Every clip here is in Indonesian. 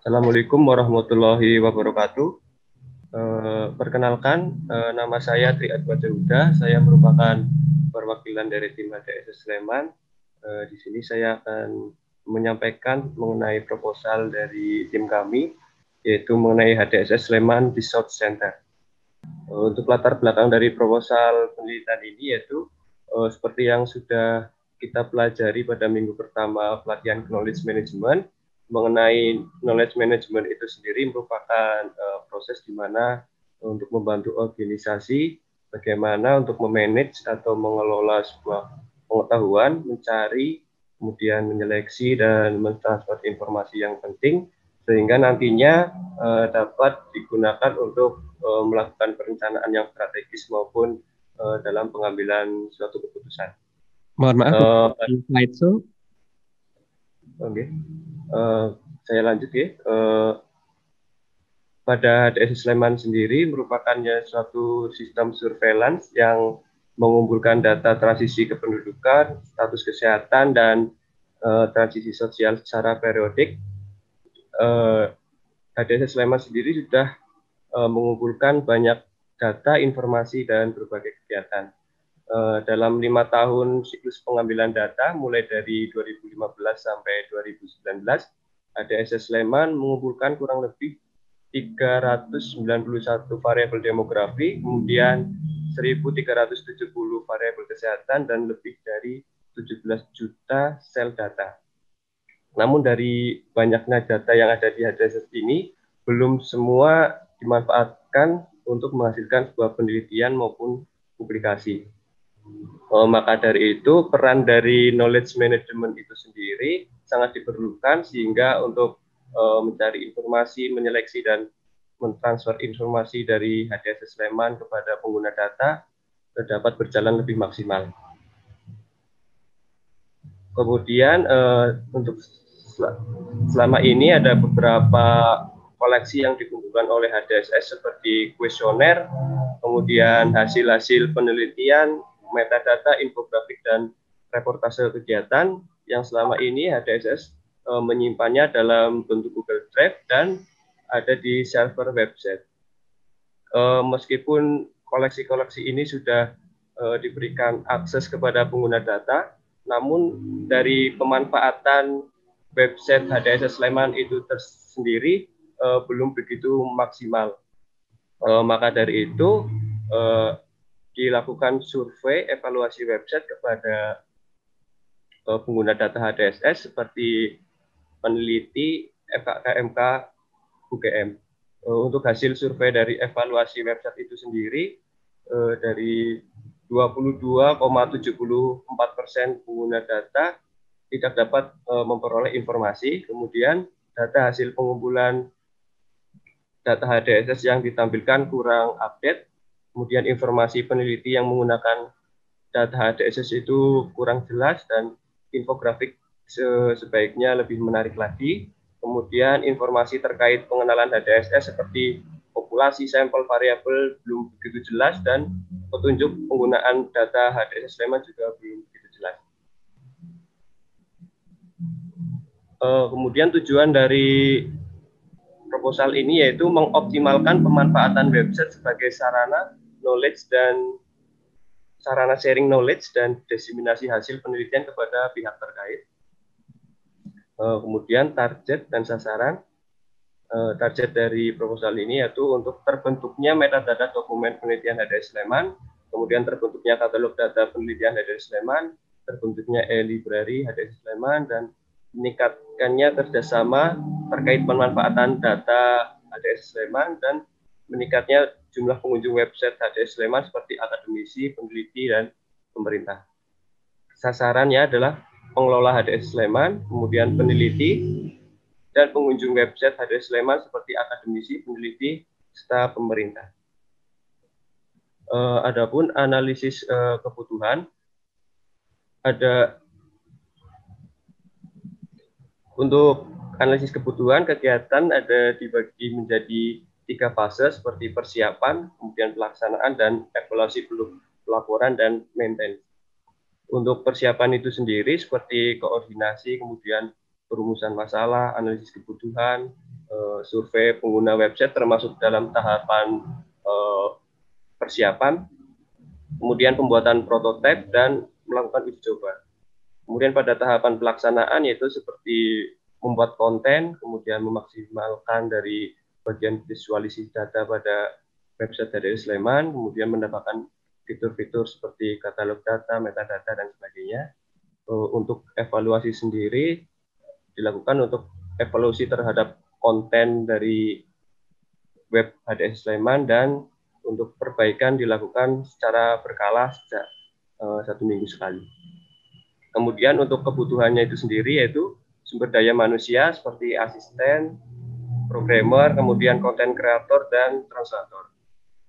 Assalamualaikum warahmatullahi wabarakatuh. Perkenalkan, nama saya Tri Adwajahuda. Saya merupakan perwakilan dari tim HDSS Sleman. Di sini saya akan menyampaikan mengenai proposal dari tim kami, yaitu mengenai HDSS Sleman Resource Center. Untuk latar belakang dari proposal penelitian ini yaitu seperti yang sudah kita pelajari pada minggu pertama pelatihan knowledge management. Mengenai knowledge management itu sendiri merupakan proses di mana untuk membantu organisasi bagaimana untuk memanage atau mengelola sebuah pengetahuan, mencari, kemudian menyeleksi dan mentransfer informasi yang penting sehingga nantinya dapat digunakan untuk melakukan perencanaan yang strategis maupun dalam pengambilan suatu keputusan. Mohon maaf, slide show. Oke. Saya lanjut ya. Pada HDSS Sleman sendiri merupakan suatu sistem surveillance yang mengumpulkan data transisi kependudukan, status kesehatan, dan transisi sosial secara periodik. HDSS Sleman sendiri sudah mengumpulkan banyak data, informasi, dan berbagai kegiatan. Dalam 5 tahun siklus pengambilan data, mulai dari 2015 sampai 2019, HDSS Sleman mengumpulkan kurang lebih 391 variabel demografi, kemudian 1.370 variabel kesehatan, dan lebih dari 17 juta sel data. Namun dari banyaknya data yang ada di HDSS ini, belum semua dimanfaatkan untuk menghasilkan sebuah penelitian maupun publikasi. Maka dari itu, peran dari knowledge management itu sendiri sangat diperlukan sehingga untuk mencari informasi, menyeleksi, dan mentransfer informasi dari HDSS Sleman kepada pengguna data dapat berjalan lebih maksimal. Kemudian untuk selama ini ada beberapa koleksi yang dikumpulkan oleh HDSS seperti kuesioner, kemudian hasil-hasil penelitian, metadata, infografik, dan reportase kegiatan yang selama ini HDSS menyimpannya dalam bentuk Google Drive dan ada di server website. Meskipun koleksi-koleksi ini sudah diberikan akses kepada pengguna data, namun dari pemanfaatan website HDSS Sleman itu tersendiri belum begitu maksimal. Maka dari itu dilakukan survei evaluasi website kepada pengguna data HDSS seperti peneliti, FKKMK, UGM. Untuk hasil survei dari evaluasi website itu sendiri, dari 22,74% pengguna data tidak dapat memperoleh informasi. Kemudian data hasil pengumpulan data HDSS yang ditampilkan kurang update. Kemudian informasi peneliti yang menggunakan data HDSS itu kurang jelas dan infografik sebaiknya lebih menarik lagi. Kemudian informasi terkait pengenalan HDSS seperti populasi, sampel, variabel belum begitu jelas dan petunjuk penggunaan data HDSS Sleman juga belum begitu jelas. Kemudian tujuan dari proposal ini yaitu mengoptimalkan pemanfaatan website sebagai sarana knowledge dan sarana sharing knowledge dan diseminasi hasil penelitian kepada pihak terkait. Kemudian target dan sasaran. Target dari proposal ini yaitu untuk terbentuknya metadata dokumen penelitian HDSS Sleman, kemudian terbentuknya katalog data penelitian HDSS Sleman, terbentuknya e-library HDSS Sleman, dan meningkatkannya kerjasama terkait pemanfaatan data HDSS Sleman, dan meningkatnya jumlah pengunjung website HDSS Sleman seperti akademisi, peneliti, dan pemerintah. Sasarannya adalah pengelola HDSS Sleman, kemudian peneliti, dan pengunjung website HDSS Sleman seperti akademisi, peneliti, serta pemerintah. Adapun analisis kebutuhan, ada untuk analisis kebutuhan kegiatan ada dibagi menjadi 3 fase seperti persiapan, kemudian pelaksanaan, dan evaluasi pelaporan dan maintenance. Untuk persiapan itu sendiri seperti koordinasi, kemudian perumusan masalah, analisis kebutuhan, survei pengguna website termasuk dalam tahapan persiapan, kemudian pembuatan prototipe dan melakukan uji coba. Kemudian pada tahapan pelaksanaan yaitu seperti membuat konten, kemudian memaksimalkan dari bagian visualisasi data pada website dari Sleman, kemudian mendapatkan fitur-fitur seperti katalog data, metadata, dan sebagainya. Untuk evaluasi sendiri dilakukan untuk evaluasi terhadap konten dari web HDS Sleman, dan untuk perbaikan dilakukan secara berkala sejak 1 minggu sekali. Kemudian untuk kebutuhannya itu sendiri yaitu sumber daya manusia seperti asisten, programmer, kemudian konten kreator, dan translator.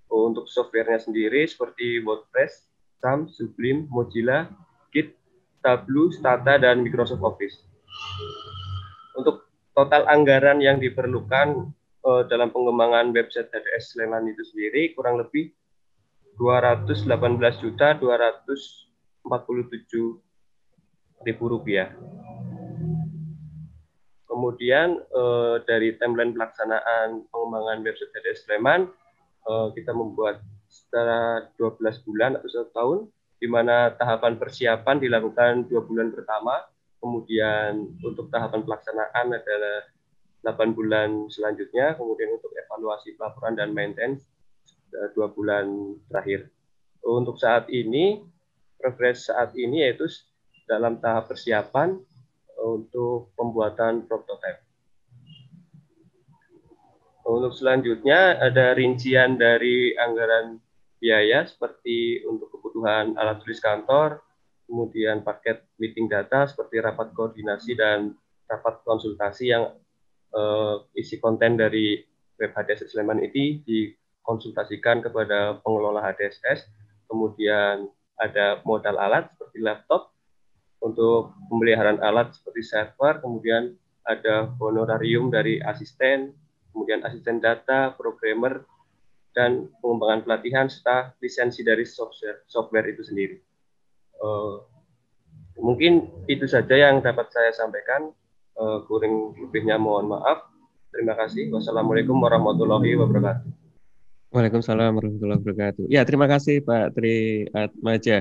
Untuk softwarenya sendiri seperti WordPress, SAM, Sublime, Mozilla, Git, Tableau, Stata, dan Microsoft Office. Untuk total anggaran yang diperlukan dalam pengembangan website HDS Sleman itu sendiri kurang lebih 218.247.000 rupiah. Kemudian dari timeline pelaksanaan pengembangan website HDS Sleman, kita membuat secara 12 bulan atau 1 tahun, di mana tahapan persiapan dilakukan 2 bulan pertama, kemudian untuk tahapan pelaksanaan adalah 8 bulan selanjutnya, kemudian untuk evaluasi pelaporan dan maintenance 2 bulan terakhir. Untuk saat ini, progres saat ini yaitu dalam tahap persiapan untuk pembuatan prototipe. Untuk selanjutnya ada rincian dari anggaran biaya seperti untuk kebutuhan alat tulis kantor, kemudian paket meeting data seperti rapat koordinasi dan rapat konsultasi yang isi konten dari web HDSS Sleman ini dikonsultasikan kepada pengelola HDSS. Kemudian ada modal alat seperti laptop, untuk pemeliharaan alat seperti server, kemudian ada honorarium dari asisten, kemudian asisten data, programmer, dan pengembangan pelatihan serta lisensi dari software itu sendiri. Mungkin itu saja yang dapat saya sampaikan. Kurang lebihnya mohon maaf. Terima kasih. Wassalamualaikum warahmatullahi wabarakatuh. Waalaikumsalam warahmatullahi wabarakatuh. Ya, terima kasih Pak Tri Atmaja.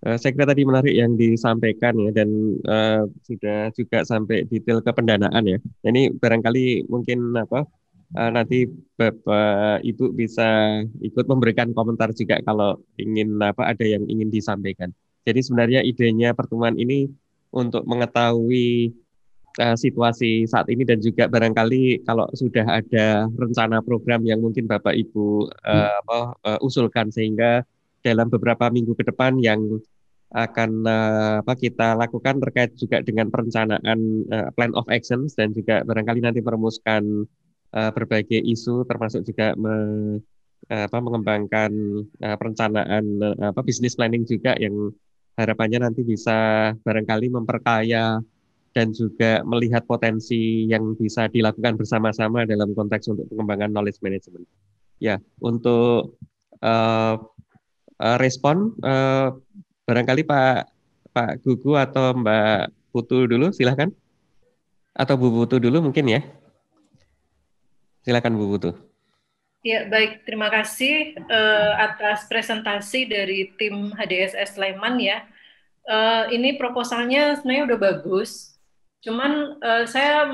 Saya kira tadi menarik yang disampaikan ya, dan sudah juga sampai detail ke pendanaan ya. Ini barangkali mungkin nanti Bapak Ibu bisa ikut memberikan komentar juga kalau ingin ada yang ingin disampaikan. Jadi sebenarnya idenya pertemuan ini untuk mengetahui situasi saat ini, dan juga barangkali kalau sudah ada rencana program yang mungkin Bapak Ibu usulkan, sehingga dalam beberapa minggu ke depan yang akan kita lakukan terkait juga dengan perencanaan plan of actions, dan juga barangkali nanti merumuskan berbagai isu termasuk juga mengembangkan perencanaan business planning juga, yang harapannya nanti bisa barangkali memperkaya dan juga melihat potensi yang bisa dilakukan bersama-sama dalam konteks untuk pengembangan knowledge management. Ya, untuk respon barangkali Pak Gugu atau Mbak Putu dulu, silahkan. Atau Bu Putu dulu mungkin ya. Silakan Bu Putu. Ya, baik. Terima kasih atas presentasi dari tim HDSS Sleman ya. Ini proposalnya sebenarnya udah bagus. Cuman saya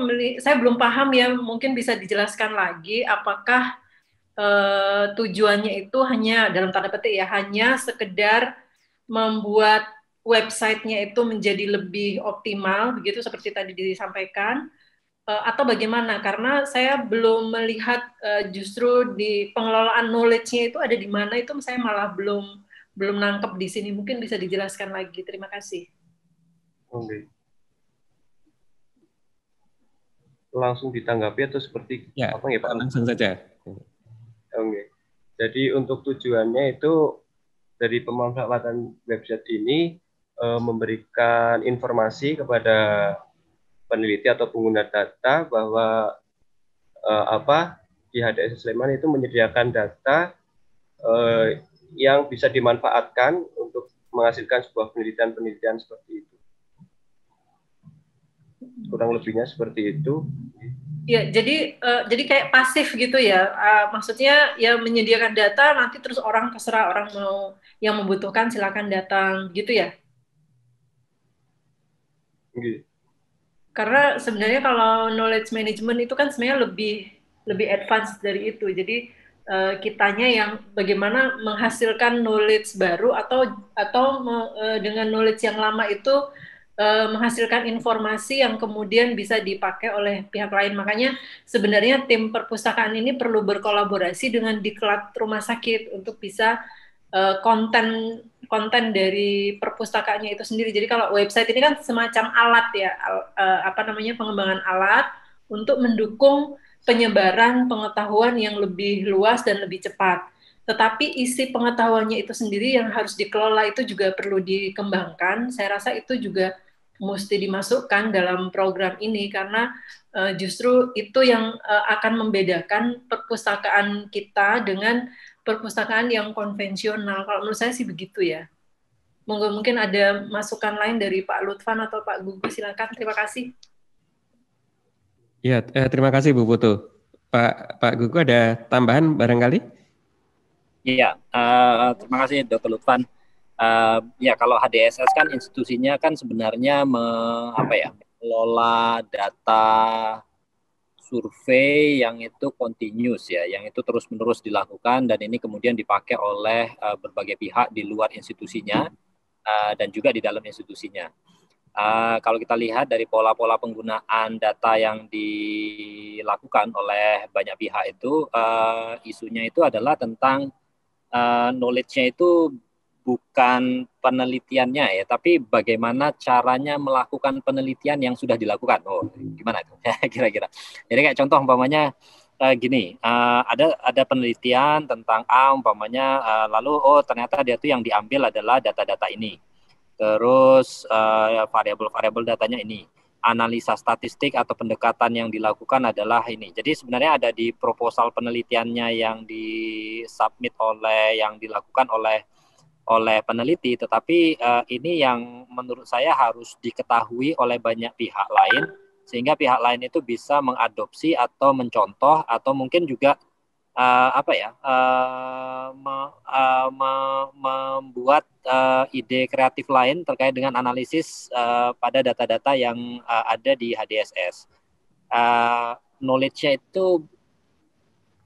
belum paham ya, mungkin bisa dijelaskan lagi apakah tujuannya itu hanya dalam tanda petik ya, hanya sekedar membuat websitenya itu menjadi lebih optimal, begitu seperti tadi disampaikan, atau bagaimana? Karena saya belum melihat justru di pengelolaan knowledge-nya itu ada di mana, itu saya malah belum nangkep di sini. Mungkin bisa dijelaskan lagi. Terima kasih. Oke. Langsung ditanggapi atau seperti ya, apa ya Pak? Langsung saja. Oke. Jadi untuk tujuannya itu dari pemanfaatan website ini memberikan informasi kepada peneliti atau pengguna data bahwa di HDS Sleman itu menyediakan data yang bisa dimanfaatkan untuk menghasilkan sebuah penelitian seperti itu. Kurang lebihnya seperti itu. Ya, jadi kayak pasif gitu ya. Maksudnya ya menyediakan data nanti terus orang terserah orang mau yang membutuhkan silakan datang gitu ya. Gitu. Karena sebenarnya kalau knowledge management itu kan sebenarnya lebih advance dari itu. Jadi kitanya yang bagaimana menghasilkan knowledge baru atau dengan knowledge yang lama itu menghasilkan informasi yang kemudian bisa dipakai oleh pihak lain. Makanya sebenarnya tim perpustakaan ini perlu berkolaborasi dengan diklat rumah sakit untuk bisa konten konten dari perpustakaannya itu sendiri. Jadi kalau website ini kan semacam alat ya, apa namanya, pengembangan alat untuk mendukung penyebaran pengetahuan yang lebih luas dan lebih cepat. Tetapi isi pengetahuannya itu sendiri yang harus dikelola itu juga perlu dikembangkan. Saya rasa itu juga mesti dimasukkan dalam program ini karena justru itu yang akan membedakan perpustakaan kita dengan perpustakaan yang konvensional. Kalau menurut saya sih begitu ya. Mungkin ada masukan lain dari Pak Lutfan atau Pak Gugu, silakan. Terima kasih. Ya, terima kasih Bu Putu. Pak Gugu ada tambahan barangkali? Iya, terima kasih Dr. Lutfan. Ya kalau HDSS kan institusinya kan sebenarnya mengelola data survei yang itu continuous ya, yang itu terus-menerus dilakukan dan ini kemudian dipakai oleh berbagai pihak di luar institusinya dan juga di dalam institusinya. Kalau kita lihat dari pola-pola penggunaan data yang dilakukan oleh banyak pihak itu, isunya itu adalah tentang knowledge-nya itu bukan penelitiannya ya, tapi bagaimana caranya melakukan penelitian yang sudah dilakukan. Oh, gimana itu? Kira-kira. Jadi kayak contoh umpamanya gini, ada penelitian tentang A umpamanya, lalu ternyata dia tuh yang diambil adalah data-data ini. Terus variabel-variabel datanya ini. Analisa statistik atau pendekatan yang dilakukan adalah ini. Jadi sebenarnya ada di proposal penelitiannya yang disubmit yang dilakukan oleh peneliti, tetapi ini yang menurut saya harus diketahui oleh banyak pihak lain sehingga pihak lain itu bisa mengadopsi atau mencontoh atau mungkin juga membuat ide kreatif lain terkait dengan analisis pada data-data yang ada di HDSS. Knowledge-nya itu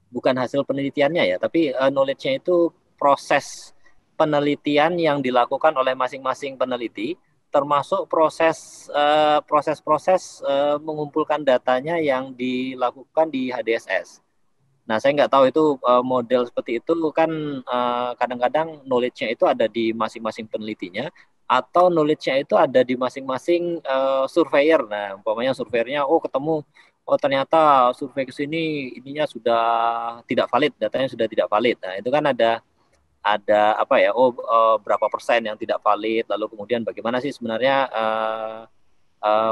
bukan hasil penelitiannya ya, tapi knowledge-nya itu proses penelitian yang dilakukan oleh masing-masing peneliti, termasuk proses-proses mengumpulkan datanya yang dilakukan di HDSS. Nah, saya nggak tahu itu model seperti itu kan kadang-kadang knowledge-nya itu ada di masing-masing penelitinya atau knowledge-nya itu ada di masing-masing surveyor. Nah, umpamanya surveyornya ketemu ternyata survei ke sini ininya sudah tidak valid, datanya sudah tidak valid. Nah, itu kan ada berapa persen yang tidak valid, lalu kemudian bagaimana sih sebenarnya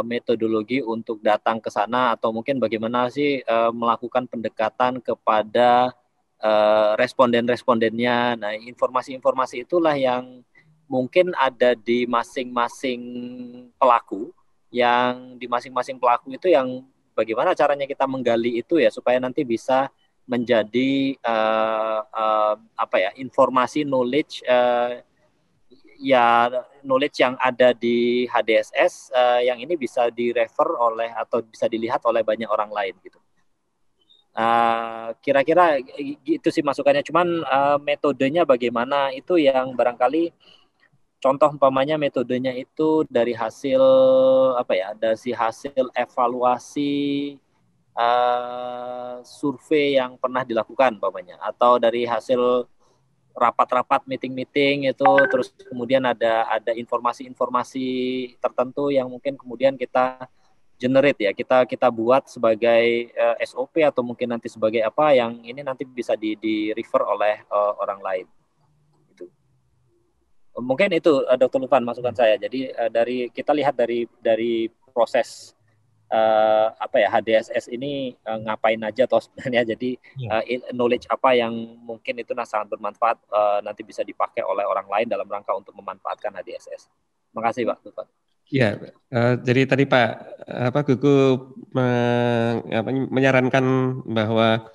metodologi untuk datang ke sana atau mungkin bagaimana sih melakukan pendekatan kepada responden-respondennya. Nah, informasi-informasi itulah yang mungkin ada di masing-masing pelaku, yang di masing-masing pelaku itu yang bagaimana caranya kita menggali itu ya supaya nanti bisa menjadi informasi knowledge knowledge yang ada di HDSS yang ini bisa direfer oleh atau bisa dilihat oleh banyak orang lain gitu. Kira-kira itu sih masukannya. Cuman metodenya bagaimana itu yang barangkali contoh umpamanya metodenya itu dari hasil dari hasil evaluasi survei yang pernah dilakukan umpamanya atau dari hasil rapat-rapat meeting-meeting itu terus kemudian ada informasi-informasi tertentu yang mungkin kemudian kita generate ya kita buat sebagai SOP atau mungkin nanti sebagai apa yang ini nanti bisa di refer oleh orang lain itu mungkin itu Dr. Lufan masukan saya. Jadi dari kita lihat dari proses HDSS ini ngapain aja toh sebenarnya. Jadi knowledge apa yang mungkin itu sangat bermanfaat nanti bisa dipakai oleh orang lain dalam rangka untuk memanfaatkan HDSS. Terima kasih Pak Lutfan. Ya, jadi tadi Pak Gugu menyarankan bahwa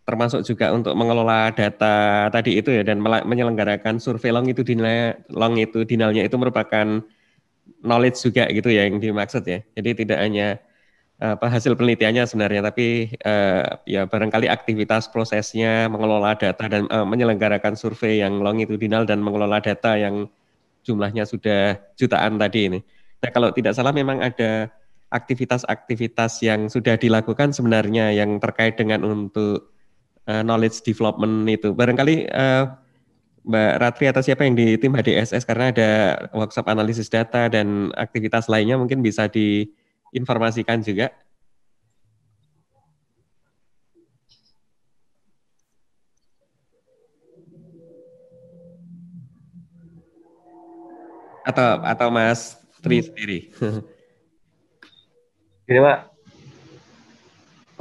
termasuk juga untuk mengelola data tadi itu ya, dan menyelenggarakan survei longitudinalnya itu merupakan knowledge juga gitu ya yang dimaksud ya. Jadi tidak hanya hasil penelitiannya sebenarnya, tapi ya barangkali aktivitas prosesnya mengelola data dan menyelenggarakan survei yang longitudinal dan mengelola data yang jumlahnya sudah jutaan tadi ini. Nah, kalau tidak salah memang ada aktivitas-aktivitas yang sudah dilakukan sebenarnya yang terkait dengan untuk knowledge development itu. Barangkali Mbak Ratri atau siapa yang di tim HDSS, karena ada workshop analisis data dan aktivitas lainnya mungkin bisa diinformasikan juga. Atau Mas Tri sendiri. Ini Pak,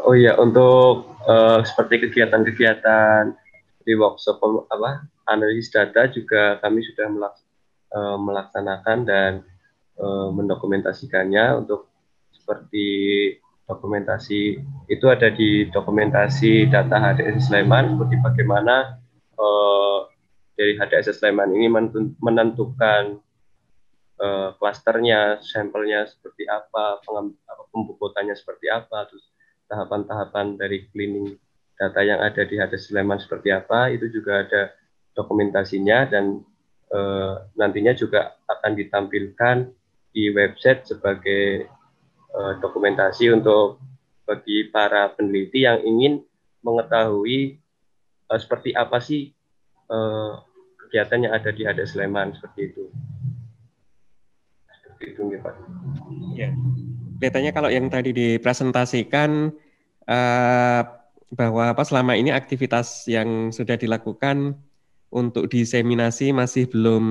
oh iya, untuk seperti kegiatan-kegiatan di workshop analisis data juga kami sudah melaksanakan dan mendokumentasikannya. Untuk seperti dokumentasi itu ada di dokumentasi data HDSS Sleman, seperti bagaimana dari HDSS Sleman ini menentukan klasternya, sampelnya seperti apa, pembukutannya seperti apa, terus tahapan-tahapan dari cleaning data yang ada di HDSS Sleman seperti apa, itu juga ada dokumentasinya, dan nantinya juga akan ditampilkan di website sebagai dokumentasi untuk bagi para peneliti yang ingin mengetahui seperti apa sih kegiatan yang ada di HDSS Sleman, seperti itu. Seperti itu, Pak. Ya. Kelihatannya kalau yang tadi dipresentasikan bahwa selama ini aktivitas yang sudah dilakukan untuk diseminasi masih belum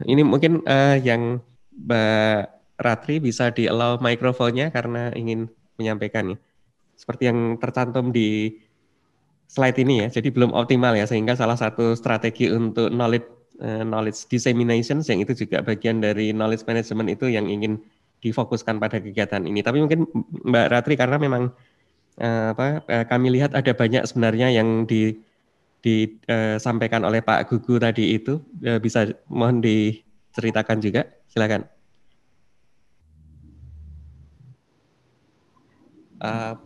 ini mungkin yang Mbak Ratri bisa di-allow mikrofonnya karena ingin menyampaikan ya. Seperti yang tercantum di slide ini ya, jadi belum optimal ya, sehingga salah satu strategi untuk knowledge dissemination yang itu juga bagian dari knowledge management itu yang ingin difokuskan pada kegiatan ini. Tapi mungkin Mbak Ratri, karena memang kami lihat ada banyak sebenarnya yang disampaikan oleh Pak Gugu tadi itu, bisa mohon diceritakan juga, silakan.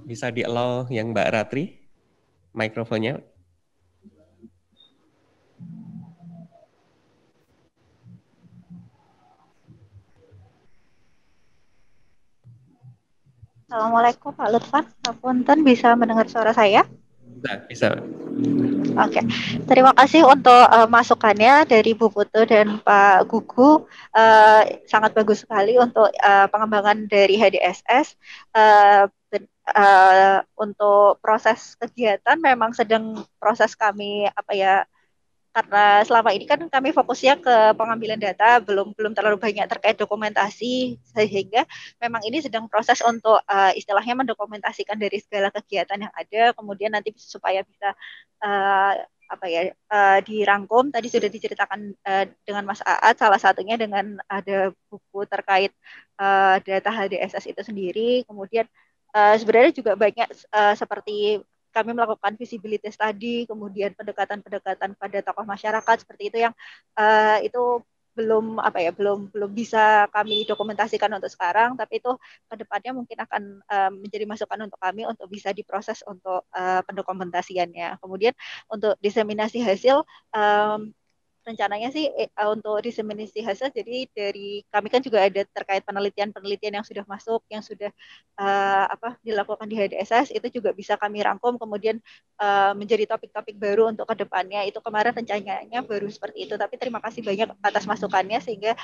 Bisa di-allow yang Mbak Ratri mikrofonnya. Assalamualaikum Pak Lutfan, Punten, bisa mendengar suara saya? Bisa. Oke, terima kasih untuk masukannya dari Bu Putu dan Pak Gugu. Sangat bagus sekali untuk pengembangan dari HDSS. Untuk proses kegiatan memang sedang proses kami karena selama ini kan kami fokusnya ke pengambilan data, belum terlalu banyak terkait dokumentasi, sehingga memang ini sedang proses untuk istilahnya mendokumentasikan dari segala kegiatan yang ada, kemudian nanti supaya bisa dirangkum. Tadi sudah diceritakan dengan Mas Aat, salah satunya dengan ada buku terkait data HDSS itu sendiri. Kemudian sebenarnya juga banyak seperti kami melakukan visibility study, kemudian pendekatan-pendekatan pada tokoh masyarakat seperti itu yang itu belum bisa kami dokumentasikan untuk sekarang, tapi itu kedepannya mungkin akan menjadi masukan untuk kami untuk bisa diproses untuk pendokumentasiannya. Kemudian untuk diseminasi hasil, rencananya sih untuk diseminasi hasil, jadi dari kami kan juga ada terkait penelitian-penelitian yang sudah masuk, yang sudah dilakukan di HDSS, itu juga bisa kami rangkum kemudian menjadi topik-topik baru untuk kedepannya. Itu kemarin rencananya baru seperti itu, tapi terima kasih banyak atas masukannya, sehingga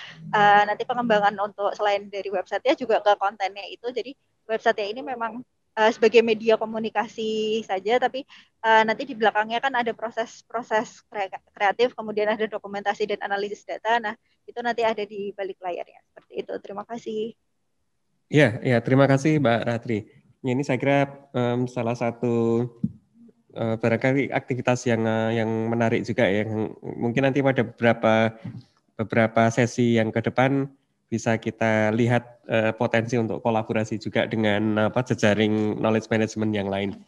nanti pengembangan untuk selain dari websitenya juga ke kontennya itu. Jadi websitenya ini memang sebagai media komunikasi saja, tapi nanti di belakangnya kan ada proses kreatif, kemudian ada dokumentasi dan analisis data. Nah, itu nanti ada di balik layarnya. Seperti itu. Terima kasih. Ya, terima kasih Mbak Ratri. Ini saya kira salah satu barangkali aktivitas yang menarik juga ya. Yang mungkin nanti pada beberapa sesi yang ke depan bisa kita lihat potensi untuk kolaborasi juga dengan jejaring knowledge management yang lain.